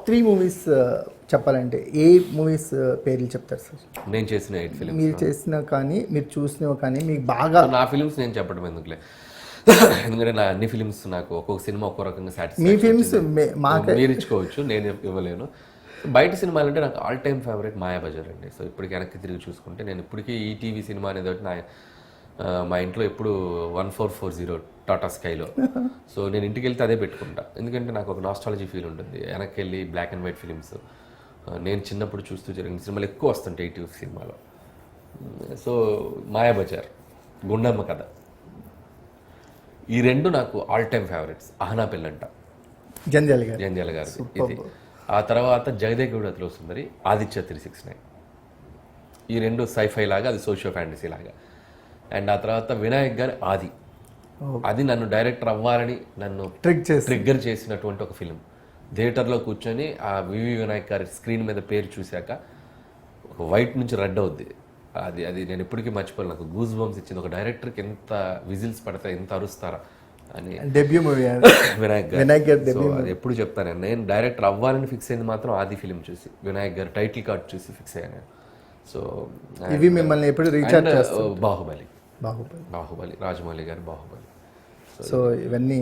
3 movies చెప్పాలంటే ఏ movies పేర్లు చెప్తారు సార్? నేను చేసిన 8 ఫిలిమ్స్. మీరు చేసిన కానీ మీరు చూసినవి కానీ మీకు బాగా నా ఫిలిమ్స్ నేను చెప్పడం ఎందుకులే, ఎందుకంటే నా అన్ని ఫిలిమ్స్ నాకు ఒక్కొక్క సినిమా ఒక్కో రకంగా మీ సాటిస్ఫాక్షన్ ఫిల్మ్స్ మీరు ఇచ్చుకోవచ్చు, నేను ఇవ్వలేను. బయట సినిమాలు అంటే నాకు ఆల్ టైమ్ ఫేవరెట్ మాయాబజార్ అండి. సో ఇప్పటికి వెనక్కి తిరిగి చూసుకుంటే నేను ఇప్పటికీ ఈ టీవీ సినిమా అనేది ఒకటి మా ఇంట్లో ఎప్పుడు 1440 టాటా స్కైలో. సో నేను ఇంటికి వెళ్తే అదే పెట్టుకుంటా, ఎందుకంటే నాకు ఒక నాస్టాలజీ ఫీల్ ఉంటుంది. వెనక్కి వెళ్ళి బ్లాక్ అండ్ వైట్ ఫిలిమ్స్ నేను చిన్నప్పుడు చూస్తూ జరిగిన సినిమాలు ఎక్కువ వస్తుంటాయి ఈ టీవీ సినిమాలో. సో మాయాబజార్, గుండమ్మ కథ, ఈ రెండు నాకు ఆల్ టైమ్ ఫేవరెట్స్. అహనా పెళ్ళంట జంధ్యాల గారు ఇది. ఆ తర్వాత జగదేవ్ అతిలో సుందరి, ఆదిత్య 369, ఈ రెండు సైఫై లాగా, అది సోషియో ఫ్యాంటసీ లాగా. అండ్ ఆ తర్వాత వినాయక్ గారి ఆది, అది నన్ను డైరెక్టర్ అవ్వాలని నన్ను ట్రిగ్గర్ చేసినటువంటి ఒక ఫిలిం. థియేటర్లో కూర్చొని ఆ వివి వినాయక్ గారి స్క్రీన్ మీద పేరు చూశాక ఒక వైట్ నుంచి రెడ్ అవుద్ది. అది నేను ఎప్పటికీ మర్చిపోలేను. నాకు గూస్ బంప్స్ ఇచ్చింది. ఒక డైరెక్టర్కి ఎంత విజిల్స్ పడతాయి, ఎంత అరుస్తారా అని. డెబ్యూ మూవీ వినాయక్ గారు. సో అది ఎప్పుడు చెప్తాను, నేను డైరెక్టర్ అవ్వాలని ఫిక్స్ అయింది మాత్రం ఆది ఫిలిం చూసి, వినాయక్ గారు టైటిల్ కార్డ్ చూసి ఫిక్స్ అయ్యాను. సో ఇవి మిమ్మల్ని ఎప్పుడు రీఛార్జ్ చేస్తారు? బాహుబలి, రాజమౌళి గారి బాహుబలి. సో ఇవన్నీ